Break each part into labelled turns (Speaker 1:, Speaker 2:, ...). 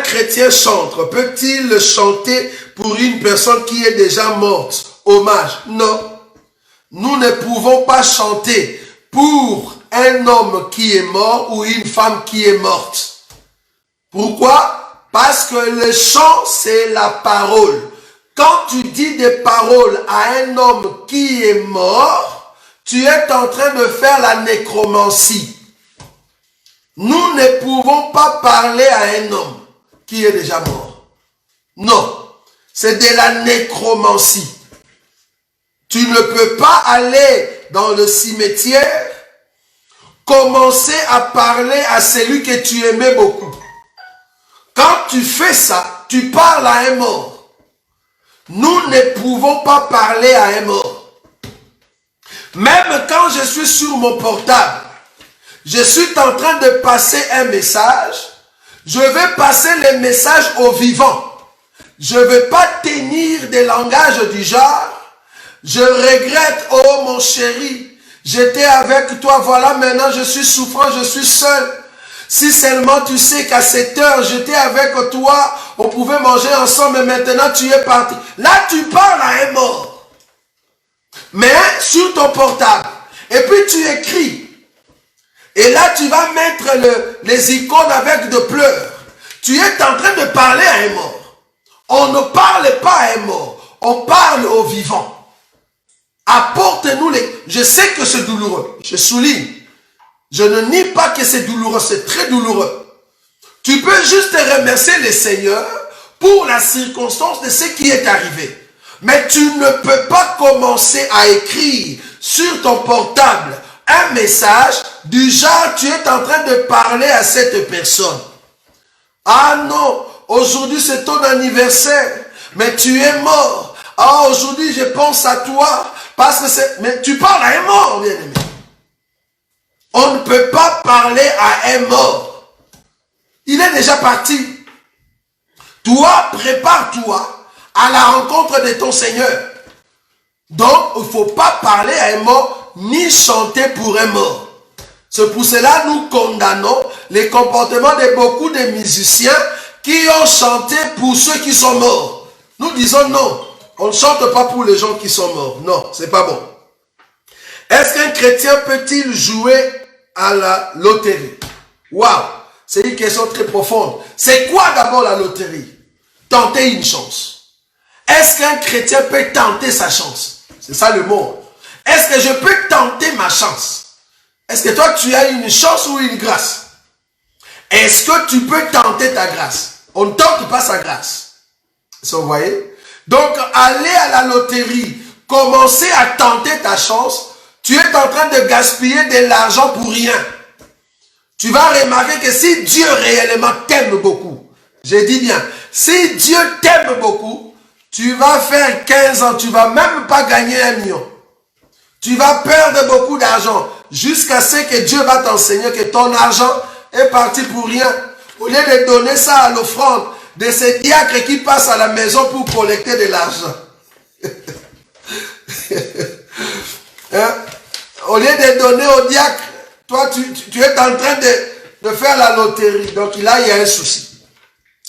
Speaker 1: chrétien chante, peut-il chanter pour une personne qui est déjà morte? Hommage. Non. Nous ne pouvons pas chanter pour un homme qui est mort ou une femme qui est morte. Pourquoi? Parce que le chant, c'est la parole. Quand tu dis des paroles à un homme qui est mort, tu es en train de faire la nécromancie. Nous ne pouvons pas parler à un homme qui est déjà mort. Non, c'est de la nécromancie. Tu ne peux pas aller dans le cimetière, commencer à parler à celui que tu aimais beaucoup. Quand tu fais ça, tu parles à un mort. Nous ne pouvons pas parler à un mort. Même quand je suis sur mon portable, je suis en train de passer un message, je vais passer le message au vivant. Je ne vais pas tenir des langages du genre, je regrette, oh mon chéri, j'étais avec toi, voilà maintenant je suis souffrant, je suis seul. Si seulement tu sais qu'à cette heure, j'étais avec toi, on pouvait manger ensemble, mais maintenant tu es parti. Là, tu parles à un mort. Mais sur ton portable. Et puis tu écris. Et là, tu vas mettre les icônes avec de pleurs. Tu es en train de parler à un mort. On ne parle pas à un mort. On parle au vivant. Apporte-nous les... Je sais que c'est douloureux. Je souligne. Je ne nie pas que c'est douloureux. C'est très douloureux. Tu peux juste remercier le Seigneur pour la circonstance de ce qui est arrivé. Mais tu ne peux pas commencer à écrire sur ton portable un message du genre tu es en train de parler à cette personne. Ah non, aujourd'hui c'est ton anniversaire, mais tu es mort. Ah, aujourd'hui je pense à toi parce que c'est... Mais tu parles à un mort, bien aimé. On ne peut pas parler à un mort. Il est déjà parti. Toi, prépare-toi à la rencontre de ton Seigneur. Donc, il ne faut pas parler à un mort, ni chanter pour un mort. C'est pour cela que nous condamnons les comportements de beaucoup de musiciens qui ont chanté pour ceux qui sont morts. Nous disons non, on ne chante pas pour les gens qui sont morts. Non, c'est pas bon. Est-ce qu'un chrétien peut-il jouer à la loterie? Waouh, c'est une question très profonde. C'est quoi d'abord la loterie? Tenter une chance. Est-ce qu'un chrétien peut tenter sa chance? C'est ça le mot. Est-ce que je peux tenter ma chance? Est-ce que toi tu as une chance ou une grâce? Est-ce que tu peux tenter ta grâce? On ne tente pas sa grâce. Vous voyez? Donc aller à la loterie, commencer à tenter ta chance, tu es en train de gaspiller de l'argent pour rien. Tu vas remarquer que si Dieu réellement t'aime beaucoup, je dis bien, si Dieu t'aime beaucoup, tu vas faire 15 ans, tu ne vas même pas gagner 1 million. Tu vas perdre beaucoup d'argent jusqu'à ce que Dieu va t'enseigner que ton argent est parti pour rien. Au lieu de donner ça à l'offrande de ces diacres qui passent à la maison pour collecter de l'argent. Hein? Au lieu de donner au diacre, toi tu es en train de faire la loterie. Donc là il y a un souci.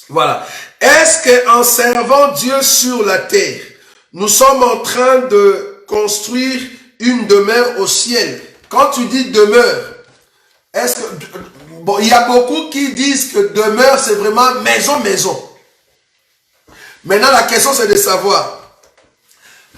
Speaker 1: Voilà. Est-ce qu'en servant Dieu sur la terre, nous sommes en train de construire une demeure au ciel? Quand tu dis demeure, est-ce que... Bon, il y a beaucoup qui disent que demeure, c'est vraiment maison, maison. Maintenant, la question, c'est de savoir,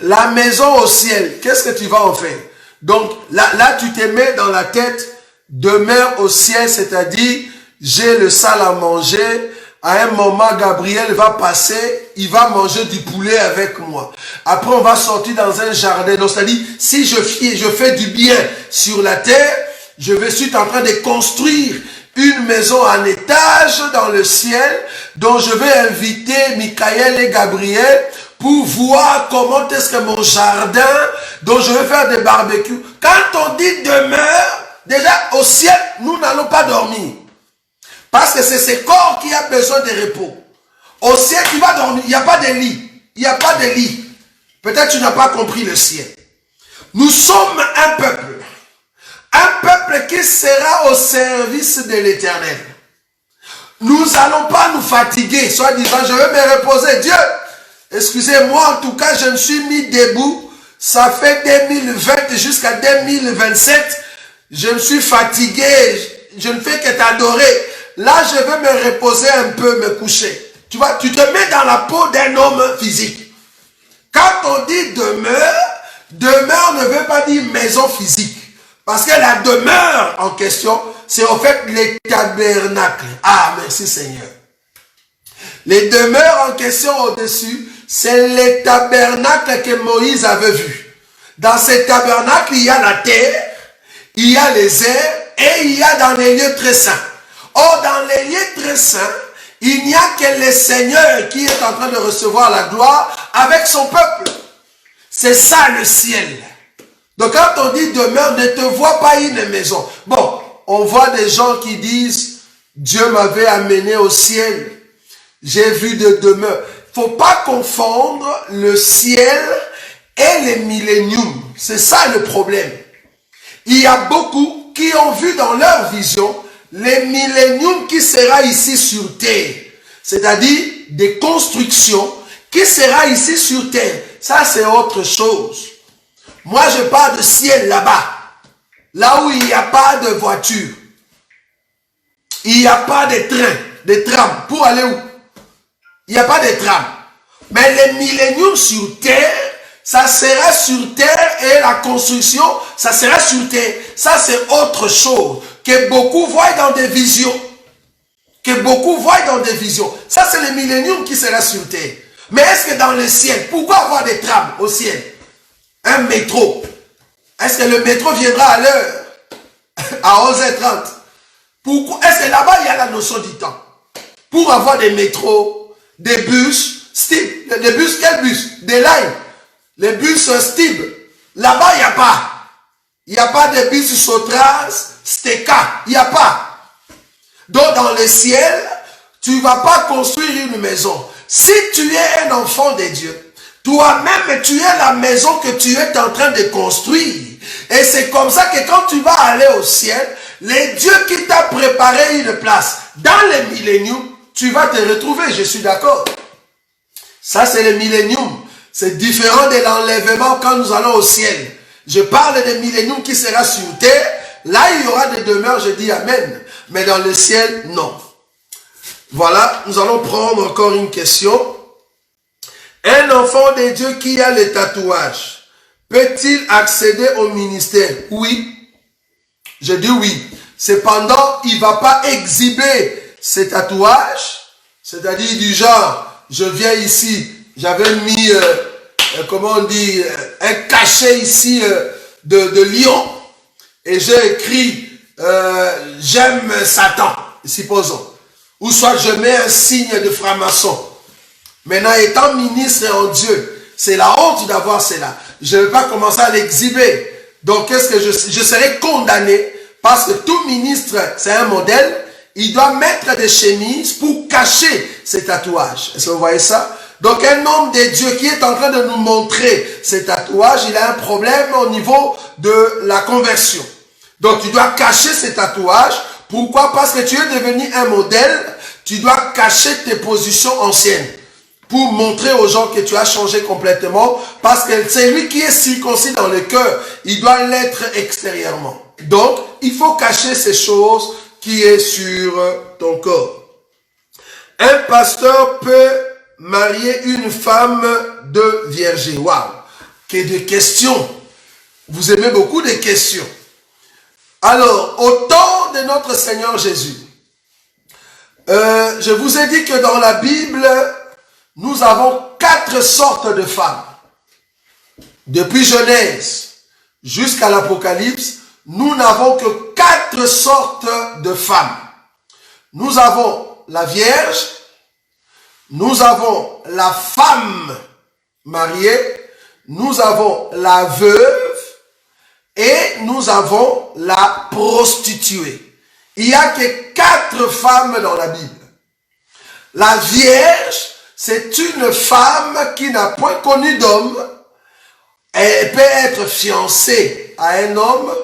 Speaker 1: la maison au ciel, qu'est-ce que tu vas en faire? Donc, là, tu te mets dans la tête, demeure au ciel, c'est-à-dire, j'ai le sale à manger. À un moment, Gabriel va passer, il va manger du poulet avec moi. Après, on va sortir dans un jardin. Donc, c'est-à-dire, si je fais du bien sur la terre, je suis en train de construire une maison en étage dans le ciel, dont je vais inviter Michael et Gabriel pour voir comment est-ce que mon jardin, dont je vais faire des barbecues. Quand on dit demeure, déjà au ciel, nous n'allons pas dormir. Parce que c'est ce corps qui a besoin de repos. Au ciel, tu vas dormir. Il n'y a pas de lit. Il n'y a pas de lit. Peut-être tu n'as pas compris le ciel. Nous sommes un peuple. Un peuple qui sera au service de l'Éternel. Nous n'allons pas nous fatiguer, soit disant, je vais me reposer. Dieu, excusez-moi, en tout cas, je me suis mis debout. Ça fait 2020 jusqu'à 2027. Je me suis fatigué. Je ne fais que t'adorer. Là, je vais me reposer un peu, me coucher. Tu vois, tu te mets dans la peau d'un homme physique. Quand on dit demeure, demeure ne veut pas dire maison physique. Parce que la demeure en question, c'est en fait les tabernacles. Ah, merci Seigneur. Les demeures en question au-dessus, c'est les tabernacles que Moïse avait vus. Dans ces tabernacles, il y a la terre, il y a les airs et il y a dans les lieux très saints. Or, dans les lieux très saints, il n'y a que le Seigneur qui est en train de recevoir la gloire avec son peuple. C'est ça le ciel. Donc quand on dit demeure, ne te vois pas une maison. Bon, on voit des gens qui disent, Dieu m'avait amené au ciel. J'ai vu de demeure. Il ne faut pas confondre le ciel et les milléniums. C'est ça le problème. Il y a beaucoup qui ont vu dans leur vision les milléniums qui sera ici sur terre. C'est-à-dire des constructions qui sera ici sur terre. Ça, c'est autre chose. Moi, je parle de ciel là-bas. Là où il n'y a pas de voiture. Il n'y a pas de train, de tram. Pour aller où? Il n'y a pas de tram. Mais les milléniums sur terre, ça sera sur terre et la construction, ça sera sur terre. Ça, c'est autre chose que beaucoup voient dans des visions. Que beaucoup voient dans des visions. Ça, c'est le millénium qui sera sur terre. Mais est-ce que dans le ciel, pourquoi avoir des trams au ciel? Un métro. Est-ce que le métro viendra à l'heure? À 11h30. Pourquoi? Est-ce que là-bas, il y a la notion du temps? Pour avoir des métros, des bus, Stib. Des bus, quel bus? Des lines. Les bus Stib. Là-bas, il n'y a pas. Il n'y a pas de bus Sotras, Steka. Il n'y a pas. Donc, dans le ciel, tu ne vas pas construire une maison. Si tu es un enfant de Dieu, toi-même, tu es la maison que tu es en train de construire. Et c'est comme ça que quand tu vas aller au ciel, les dieux qui t'a préparé une place dans le millénium, tu vas te retrouver, je suis d'accord. Ça, c'est le millénium. C'est différent de l'enlèvement quand nous allons au ciel. Je parle de millénium qui sera sur terre. Là, il y aura des demeures, je dis Amen. Mais dans le ciel, non. Voilà, nous allons prendre encore une question. Un enfant de Dieu qui a les tatouages, peut-il accéder au ministère? Oui. Je dis oui. Cependant, il ne va pas exhiber ses tatouages, c'est-à-dire du genre, je viens ici, j'avais mis, comment on dit, un cachet ici de lion, et j'ai écrit, j'aime Satan, supposons. Ou soit je mets un signe de franc-maçon. Maintenant, étant ministre en Dieu, c'est la honte d'avoir cela. Je ne vais pas commencer à l'exhiber. Donc, qu'est-ce que je serai condamné? Parce que tout ministre, c'est un modèle. Il doit mettre des chemises pour cacher ses tatouages. Est-ce que vous voyez ça? Donc, un homme de Dieu qui est en train de nous montrer ses tatouages, il a un problème au niveau de la conversion. Donc, tu dois cacher ses tatouages. Pourquoi? Parce que tu es devenu un modèle. Tu dois cacher tes positions anciennes pour montrer aux gens que tu as changé complètement, parce que c'est lui qui est circoncis dans le cœur, il doit l'être extérieurement. Donc, il faut cacher ces choses qui est sur ton corps. Un pasteur peut marier une femme de vierge. Waouh! Que de questions! Vous aimez beaucoup de questions. Alors, au temps de notre Seigneur Jésus, je vous ai dit que dans la Bible, nous avons 4 sortes de femmes. Depuis Genèse jusqu'à l'Apocalypse, nous n'avons que 4 sortes de femmes. Nous avons la Vierge, nous avons la femme mariée, nous avons la veuve et nous avons la prostituée. Il n'y a que 4 femmes dans la Bible. La Vierge, c'est une femme qui n'a point connu d'homme. Elle peut être fiancée à un homme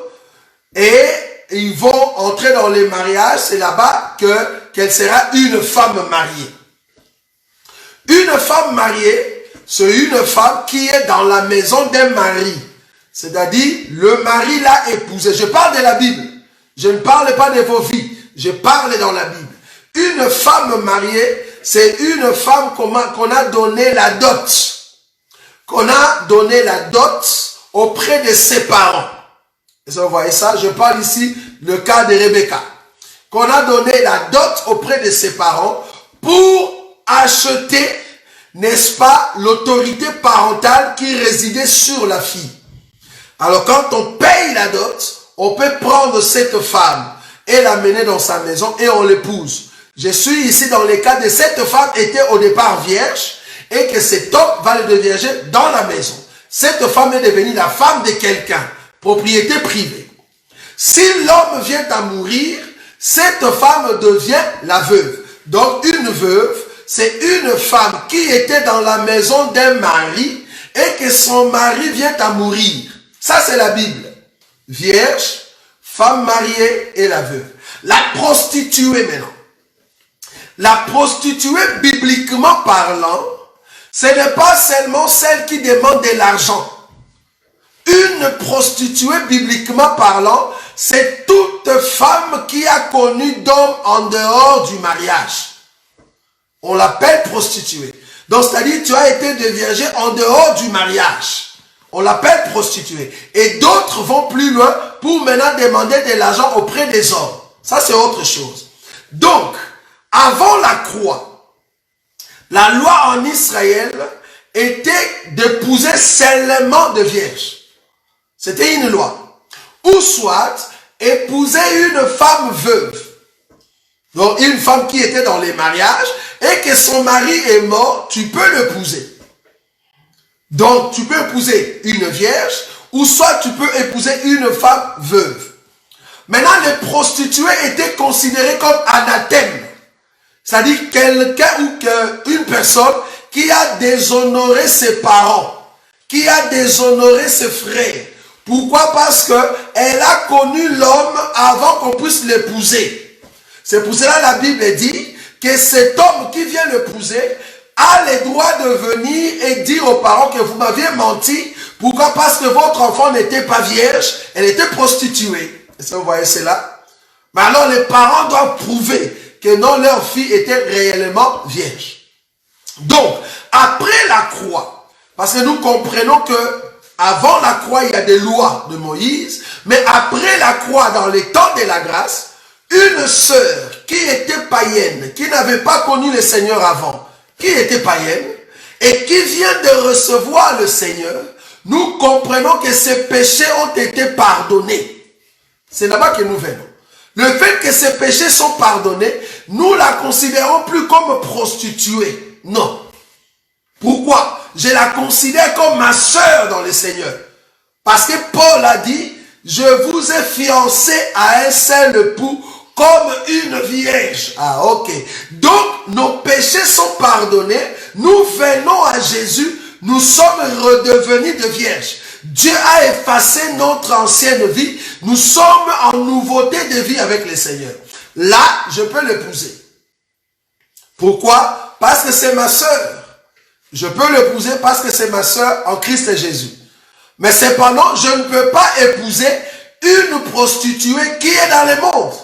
Speaker 1: et ils vont entrer dans les mariages. C'est là-bas que qu'elle sera une femme mariée. Une femme mariée, c'est une femme qui est dans la maison d'un mari. C'est-à-dire, le mari l'a épousée. Je parle de la Bible. Je ne parle pas de vos vies. Je parle dans la Bible. Une femme mariée, c'est une femme qu'on a donné la dot. Qu'on a donné la dot auprès de ses parents. Vous voyez ça? Je parle ici le cas de Rebecca. Qu'on a donné la dot auprès de ses parents pour acheter, n'est-ce pas, l'autorité parentale qui résidait sur la fille. Alors quand on paye la dot, on peut prendre cette femme et l'amener dans sa maison et on l'épouse. Je suis ici dans le cas de cette femme était au départ vierge et que cet homme va le devenir dans la maison. Cette femme est devenue la femme de quelqu'un, propriété privée. Si l'homme vient à mourir, cette femme devient la veuve. Donc une veuve, c'est une femme qui était dans la maison d'un mari et que son mari vient à mourir. Ça c'est la Bible. Vierge, femme mariée et la veuve. La prostituée maintenant. La prostituée, bibliquement parlant, ce n'est pas seulement celle qui demande de l'argent. Une prostituée, bibliquement parlant, c'est toute femme qui a connu d'homme en dehors du mariage. On l'appelle prostituée. Donc, c'est-à-dire, tu as été déviergé en dehors du mariage. On l'appelle prostituée. Et d'autres vont plus loin pour maintenant demander de l'argent auprès des hommes. Ça, c'est autre chose. Donc, avant la croix, la loi en Israël était d'épouser seulement de vierges. C'était une loi. Ou soit, épouser une femme veuve. Donc, une femme qui était dans les mariages et que son mari est mort, tu peux l'épouser. Donc, tu peux épouser une vierge ou soit tu peux épouser une femme veuve. Maintenant, les prostituées étaient considérées comme anathèmes. C'est-à-dire quelqu'un ou une personne qui a déshonoré ses parents, qui a déshonoré ses frères. Pourquoi? Parce qu'elle a connu l'homme avant qu'on puisse l'épouser. C'est pour cela que la Bible dit que cet homme qui vient l'épouser a le droit de venir et dire aux parents que vous m'aviez menti. Pourquoi? Parce que votre enfant n'était pas vierge, elle était prostituée. Est-ce que vous voyez cela? Mais alors les parents doivent prouver que non, leur fille était réellement vierge. Donc, après la croix, parce que nous comprenons que avant la croix, il y a des lois de Moïse, mais après la croix, dans les temps de la grâce, une sœur qui était païenne, qui n'avait pas connu le Seigneur avant, qui était païenne, et qui vient de recevoir le Seigneur, nous comprenons que ses péchés ont été pardonnés. C'est là-bas que nous venons. Le fait que ces péchés sont pardonnés, nous la considérons plus comme prostituée. Non. Pourquoi? Je la considère comme ma sœur dans le Seigneur. Parce que Paul a dit, je vous ai fiancé à un seul époux comme une vierge. Ah, ok. Donc, nos péchés sont pardonnés. Nous venons à Jésus. Nous sommes redevenus de vierges. Dieu a effacé notre ancienne vie. Nous sommes en nouveauté de vie avec le Seigneur. Là, je peux l'épouser. Pourquoi? Parce que c'est ma sœur. Je peux l'épouser parce que c'est ma sœur en Christ Jésus. Mais cependant, je ne peux pas épouser une prostituée qui est dans le monde.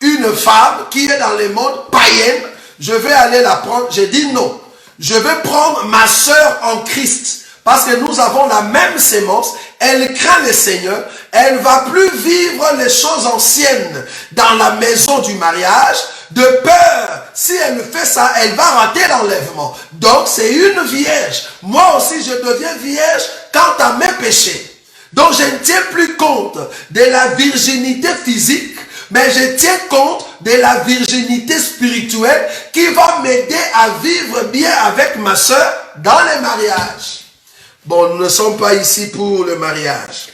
Speaker 1: Une femme qui est dans le monde païenne, je vais aller la prendre. J'ai dit non. Je vais prendre ma sœur en Christ. Parce que nous avons la même sémence, elle craint le Seigneur, elle ne va plus vivre les choses anciennes dans la maison du mariage, de peur, si elle fait ça, elle va rater l'enlèvement. Donc c'est une vierge. Moi aussi je deviens vierge quant à mes péchés. Donc je ne tiens plus compte de la virginité physique, mais je tiens compte de la virginité spirituelle qui va m'aider à vivre bien avec ma soeur dans le mariage. Bon, nous ne sommes pas ici pour le mariage.